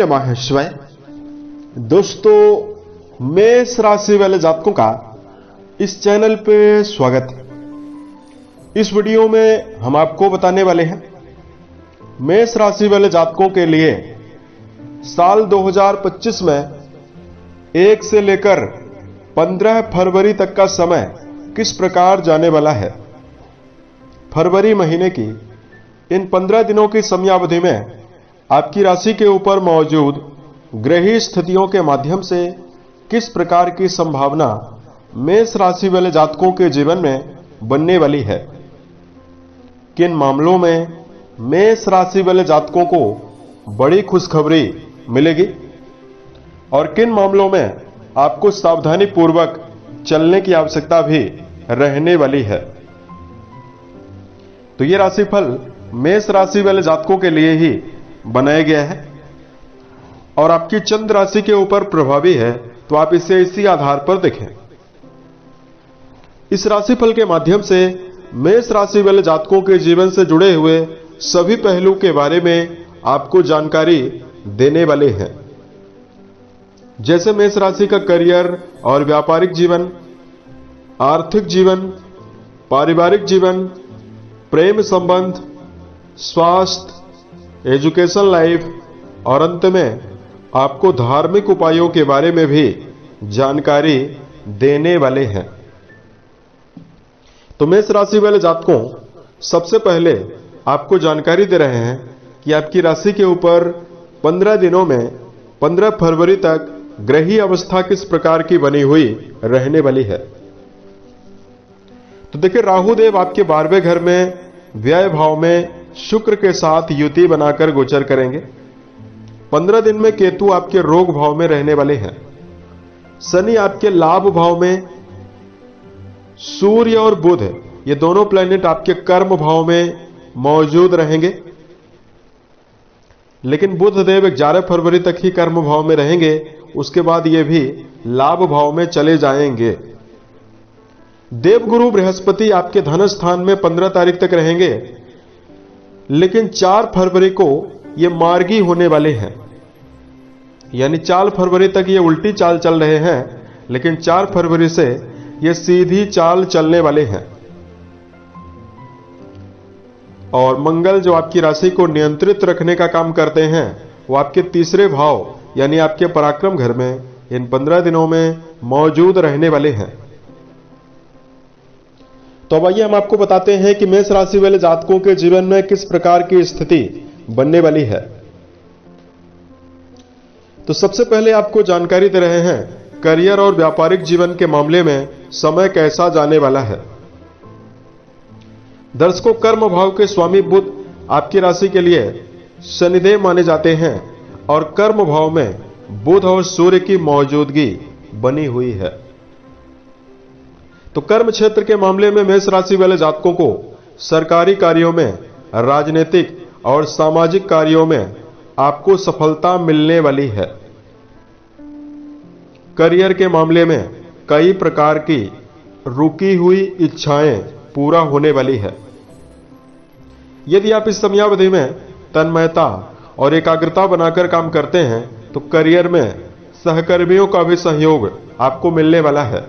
नमः शिवाय। दोस्तों, मेष राशि वाले जातकों का इस चैनल पे स्वागत है। इस वीडियो में हम आपको बताने वाले हैं मेष राशि वाले जातकों के लिए साल 2025 में 1 से लेकर 15 फरवरी तक का समय किस प्रकार जाने वाला है। फरवरी महीने की इन 15 दिनों की समयावधि में आपकी राशि के ऊपर मौजूद ग्रही स्थितियों के माध्यम से किस प्रकार की संभावना मेष राशि वाले जातकों के जीवन में बनने वाली है। किन मामलों में मेष राशि वाले जातकों को बड़ी खुशखबरी मिलेगी और किन मामलों में आपको सावधानी पूर्वक चलने की आवश्यकता भी रहने वाली है। तो ये राशिफल मेष राशि वाले जातकों के लिए ही बनाया गया है और आपकी चंद्र राशि के ऊपर प्रभावी है, तो आप इसे इसी आधार पर देखें। इस राशिफल के माध्यम से मेष राशि वाले जातकों के जीवन से जुड़े हुए सभी पहलू के बारे में आपको जानकारी देने वाले हैं, जैसे मेष राशि का करियर और व्यापारिक जीवन, आर्थिक जीवन, पारिवारिक जीवन, प्रेम संबंध, स्वास्थ्य, एजुकेशन लाइफ और अंत में आपको धार्मिक उपायों के बारे में भी जानकारी देने वाले हैं। तो मेष राशि वाले जातकों, सबसे पहले आपको जानकारी दे रहे हैं कि आपकी राशि के ऊपर 15 दिनों में 15 फरवरी तक ग्रही अवस्था किस प्रकार की बनी हुई रहने वाली है। तो देखिए, राहु देव आपके 12वें घर में व्यय भाव में शुक्र के साथ युति बनाकर गोचर करेंगे। 15 दिन में केतु आपके रोग भाव में रहने वाले हैं। शनि आपके लाभ भाव में, सूर्य और बुध ये दोनों प्लैनेट आपके कर्म भाव में मौजूद रहेंगे, लेकिन बुध देव 11 फरवरी तक ही कर्म भाव में रहेंगे, उसके बाद ये भी लाभ भाव में चले जाएंगे। देवगुरु बृहस्पति आपके धन स्थान में 15 तारीख तक रहेंगे, लेकिन 4 फरवरी को ये मार्गी होने वाले हैं, यानी 4 फरवरी तक ये उल्टी चाल चल रहे हैं, लेकिन 4 फरवरी से ये सीधी चाल चलने वाले हैं। और मंगल जो आपकी राशि को नियंत्रित रखने का काम करते हैं, वो आपके तीसरे भाव यानी आपके पराक्रम घर में इन 15 दिनों में मौजूद रहने वाले हैं। तो अब आइए हम आपको बताते हैं कि मेष राशि वाले जातकों के जीवन में किस प्रकार की स्थिति बनने वाली है। तो सबसे पहले आपको जानकारी दे रहे हैं करियर और व्यापारिक जीवन के मामले में समय कैसा जाने वाला है। दर्शकों, कर्म भाव के स्वामी बुध आपकी राशि के लिए शनिदेव माने जाते हैं और कर्म भाव में बुध और सूर्य की मौजूदगी बनी हुई है। तो कर्म क्षेत्र के मामले में मेष राशि वाले जातकों को सरकारी कार्यों में, राजनीतिक और सामाजिक कार्यों में आपको सफलता मिलने वाली है। करियर के मामले में कई प्रकार की रुकी हुई इच्छाएं पूरा होने वाली है। यदि आप इस समयावधि में तन्मयता और एकाग्रता बनाकर काम करते हैं, तो करियर में सहकर्मियों का भी सहयोग आपको मिलने वाला है।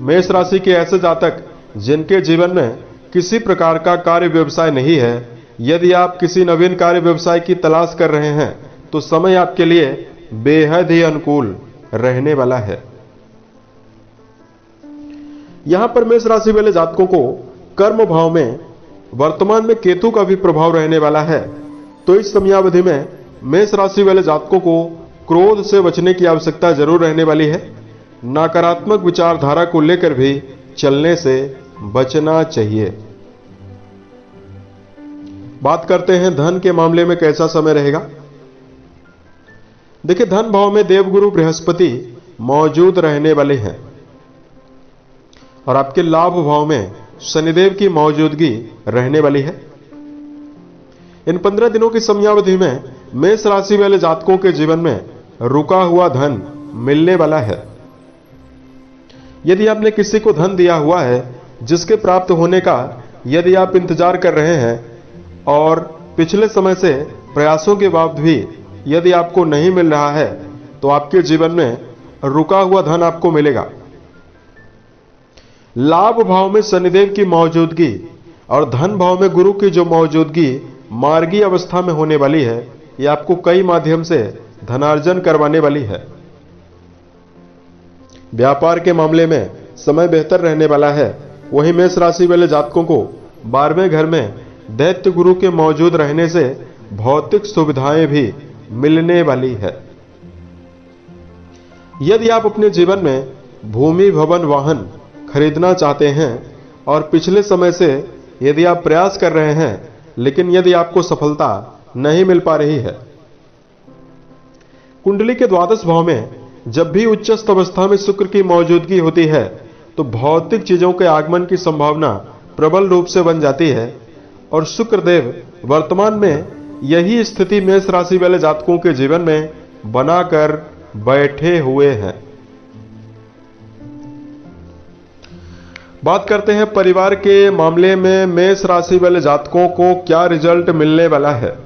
मेष राशि के ऐसे जातक जिनके जीवन में किसी प्रकार का कार्य व्यवसाय नहीं है, यदि आप किसी नवीन कार्य व्यवसाय की तलाश कर रहे हैं, तो समय आपके लिए बेहद ही अनुकूल रहने वाला है। यहां पर मेष राशि वाले जातकों को कर्म भाव में वर्तमान में केतु का भी प्रभाव रहने वाला है। तो इस समयावधि में मेष राशि वाले जातकों को क्रोध से बचने की आवश्यकता जरूर रहने वाली है। नकारात्मक विचारधारा को लेकर भी चलने से बचना चाहिए। बात करते हैं धन के मामले में कैसा समय रहेगा। देखिए, धन भाव में देवगुरु बृहस्पति मौजूद रहने वाले हैं और आपके लाभ भाव में शनिदेव की मौजूदगी रहने वाली है। इन 15 दिनों की समयावधि में मेष राशि वाले जातकों के जीवन में रुका हुआ धन मिलने वाला है। यदि आपने किसी को धन दिया हुआ है जिसके प्राप्त होने का यदि आप इंतजार कर रहे हैं और पिछले समय से प्रयासों के बावजूद भी यदि आपको नहीं मिल रहा है तो आपके जीवन में रुका हुआ धन आपको मिलेगा। लाभ भाव में शनिदेव की मौजूदगी और धन भाव में गुरु की जो मौजूदगी मार्गी अवस्था में होने वाली है, ये आपको कई माध्यम से धनार्जन करवाने वाली है। व्यापार के मामले में समय बेहतर रहने वाला है। वहीं मेष राशि वाले जातकों को 12वें घर में दैत्य गुरु के मौजूद रहने से भौतिक सुविधाएं भी मिलने वाली है। यदि आप अपने जीवन में भूमि भवन वाहन खरीदना चाहते हैं और पिछले समय से यदि आप प्रयास कर रहे हैं लेकिन यदि आपको सफलता नहीं मिल पा रही है, कुंडली के द्वादश भाव में जब भी उच्चस्थ अवस्था में शुक्र की मौजूदगी होती है तो भौतिक चीजों के आगमन की संभावना प्रबल रूप से बन जाती है। और शुक्रदेव वर्तमान में यही स्थिति मेष राशि वाले जातकों के जीवन में बनाकर बैठे हुए हैं। बात करते हैं परिवार के मामले में मेष राशि वाले जातकों को क्या रिजल्ट मिलने वाला है।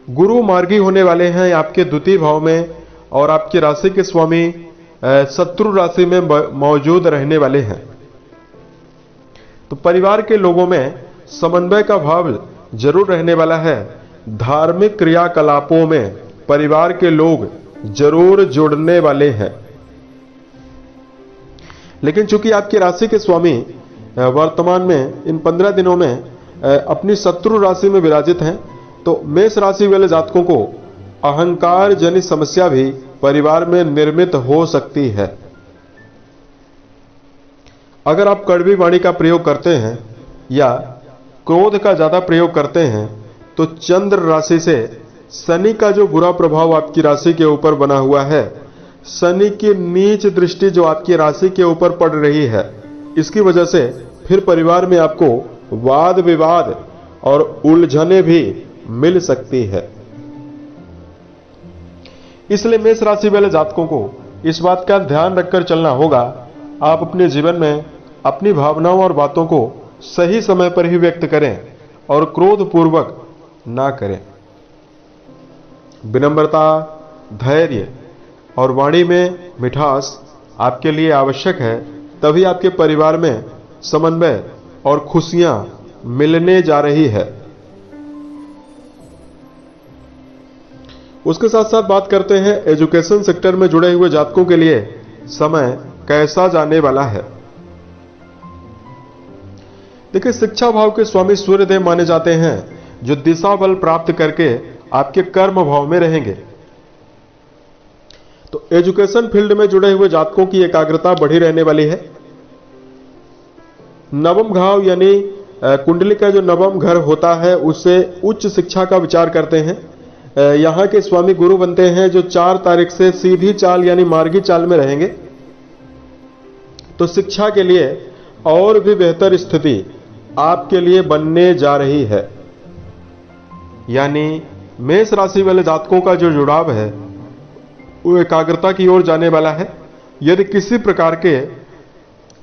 गुरु मार्गी होने वाले हैं आपके द्वितीय भाव में और आपकी राशि के स्वामी शत्रु राशि में मौजूद रहने वाले हैं। तो परिवार के लोगों में समन्वय का भाव जरूर रहने वाला है। धार्मिक क्रियाकलापों में परिवार के लोग जरूर जुड़ने वाले हैं। लेकिन चूंकि आपकी राशि के स्वामी वर्तमान में इन 15 दिनों में अपनी शत्रु राशि में विराजित हैं, तो मेष राशि वाले जातकों को अहंकार जनित समस्या भी परिवार में निर्मित हो सकती है। अगर आप कड़वी वाणी का प्रयोग करते हैं या क्रोध का ज्यादा प्रयोग करते हैं तो चंद्र राशि से शनि का जो बुरा प्रभाव आपकी राशि के ऊपर बना हुआ है, शनि की नीच दृष्टि जो आपकी राशि के ऊपर पड़ रही है, इसकी वजह से फिर परिवार में आपको वाद विवाद और उलझने भी मिल सकती है। इसलिए मेष राशि वाले जातकों को इस बात का ध्यान रखकर चलना होगा। आप अपने जीवन में अपनी भावनाओं और बातों को सही समय पर ही व्यक्त करें और क्रोध पूर्वक ना करें। विनम्रता, धैर्य और वाणी में मिठास आपके लिए आवश्यक है, तभी आपके परिवार में समन्वय और खुशियां मिलने जा रही है। उसके साथ साथ बात करते हैं एजुकेशन सेक्टर में जुड़े हुए जातकों के लिए समय कैसा जाने वाला है। देखिए, शिक्षा भाव के स्वामी सूर्यदेव माने जाते हैं जो दिशा बल प्राप्त करके आपके कर्म भाव में रहेंगे। तो एजुकेशन फील्ड में जुड़े हुए जातकों की एकाग्रता बढ़ी रहने वाली है। नवम भाव यानी कुंडली का जो नवम घर होता है उससे उच्च शिक्षा का विचार करते हैं। यहां के स्वामी गुरु बनते हैं जो 4 तारीख से सीधी चाल यानी मार्गी चाल में रहेंगे। तो शिक्षा के लिए और भी बेहतर स्थिति आपके लिए बनने जा रही है। यानी मेष राशि वाले जातकों का जो जुड़ाव है वो एकाग्रता की ओर जाने वाला है। यदि किसी प्रकार के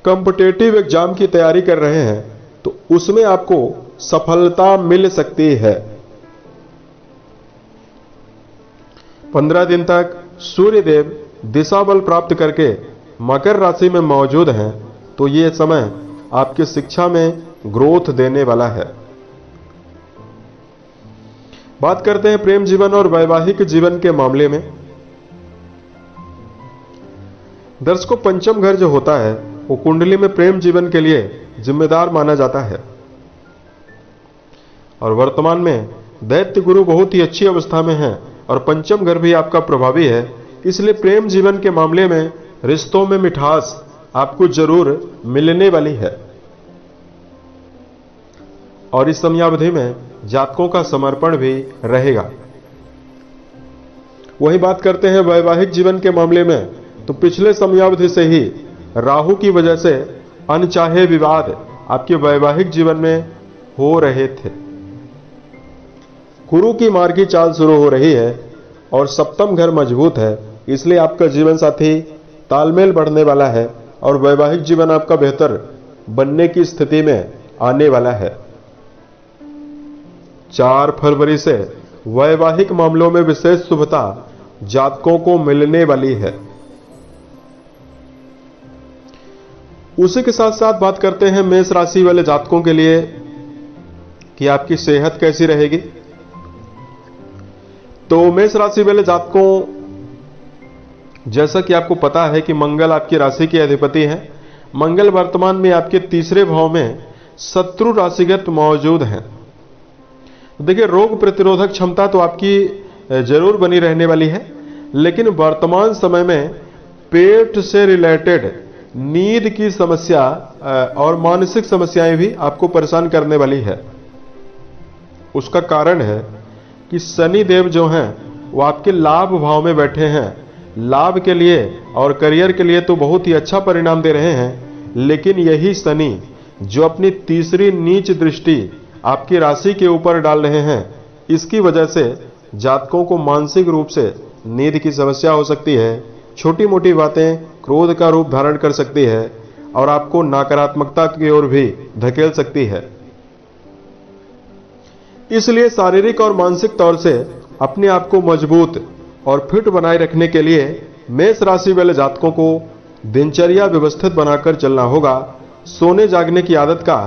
कॉम्पिटिटिव एग्जाम की तैयारी कर रहे हैं तो उसमें आपको सफलता मिल सकती है। 15 दिन तक सूर्यदेव दिशा बल प्राप्त करके मकर राशि में मौजूद हैं, तो ये समय आपकी शिक्षा में ग्रोथ देने वाला है। बात करते हैं प्रेम जीवन और वैवाहिक जीवन के मामले में। दर्शकों, पंचम घर जो होता है वो कुंडली में प्रेम जीवन के लिए जिम्मेदार माना जाता है और वर्तमान में दैत्य गुरु बहुत ही अच्छी अवस्था में है और पंचम घर भी आपका प्रभावी है। इसलिए प्रेम जीवन के मामले में रिश्तों में मिठास आपको जरूर मिलने वाली है और इस समयावधि में जातकों का समर्पण भी रहेगा। वही बात करते हैं वैवाहिक जीवन के मामले में, तो पिछले समयावधि से ही राहु की वजह से अनचाहे विवाद आपके वैवाहिक जीवन में हो रहे थे। गुरु की मार्गी चाल शुरू हो रही है और सप्तम घर मजबूत है, इसलिए आपका जीवन साथी तालमेल बढ़ने वाला है और वैवाहिक जीवन आपका बेहतर बनने की स्थिति में आने वाला है। 4 फरवरी से वैवाहिक मामलों में विशेष शुभता जातकों को मिलने वाली है। उसी के साथ साथ बात करते हैं मेष राशि वाले जातकों के लिए कि आपकी सेहत कैसी रहेगी। तो मेष राशि वाले जातकों, जैसा कि आपको पता है कि मंगल आपकी राशि के अधिपति हैं। मंगल वर्तमान में आपके तीसरे भाव में शत्रु राशिगत मौजूद हैं। देखिए, रोग प्रतिरोधक क्षमता तो आपकी जरूर बनी रहने वाली है, लेकिन वर्तमान समय में पेट से रिलेटेड नींद की समस्या और मानसिक समस्याएं भी आपको परेशान करने वाली है। उसका कारण है कि शनि देव जो हैं वो आपके लाभ भाव में बैठे हैं। लाभ के लिए और करियर के लिए तो बहुत ही अच्छा परिणाम दे रहे हैं, लेकिन यही शनि जो अपनी तीसरी नीच दृष्टि आपकी राशि के ऊपर डाल रहे हैं, इसकी वजह से जातकों को मानसिक रूप से नींद की समस्या हो सकती है। छोटी मोटी बातें क्रोध का रूप धारण कर सकती है और आपको नकारात्मकता की ओर भी धकेल सकती है। इसलिए शारीरिक और मानसिक तौर से अपने आप को मजबूत और फिट बनाए रखने के लिए मेष राशि वाले जातकों को दिनचर्या व्यवस्थित बनाकर चलना होगा। सोने जागने की आदत का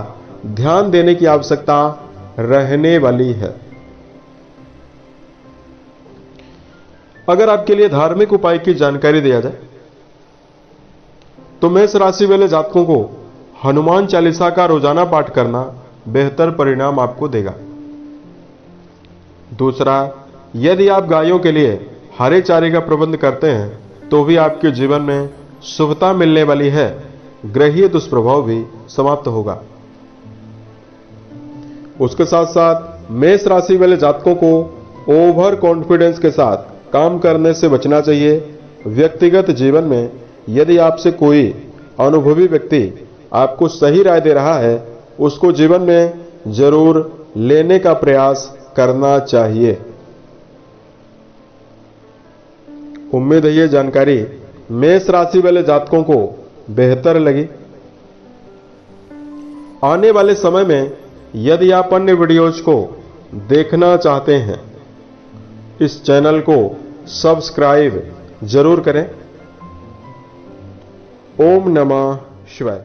ध्यान देने की आवश्यकता रहने वाली है। अगर आपके लिए धार्मिक उपाय की जानकारी दिया जाए तो मेष राशि वाले जातकों को हनुमान चालीसा का रोजाना पाठ करना बेहतर परिणाम आपको देगा। दूसरा, यदि आप गायों के लिए हरे चारे का प्रबंध करते हैं तो भी आपके जीवन में शुभता मिलने वाली है। ग्रहीय दुष्प्रभाव भी समाप्त होगा। उसके साथ साथ मेष राशि वाले जातकों को ओवर कॉन्फिडेंस के साथ काम करने से बचना चाहिए। व्यक्तिगत जीवन में यदि आपसे कोई अनुभवी व्यक्ति आपको सही राय दे रहा है, उसको जीवन में जरूर लेने का प्रयास करना चाहिए। उम्मीद है ये जानकारी मेष राशि वाले जातकों को बेहतर लगी। आने वाले समय में यदि आप अन्य वीडियोज को देखना चाहते हैं, इस चैनल को सब्सक्राइब जरूर करें। ओम नमः शिवाय।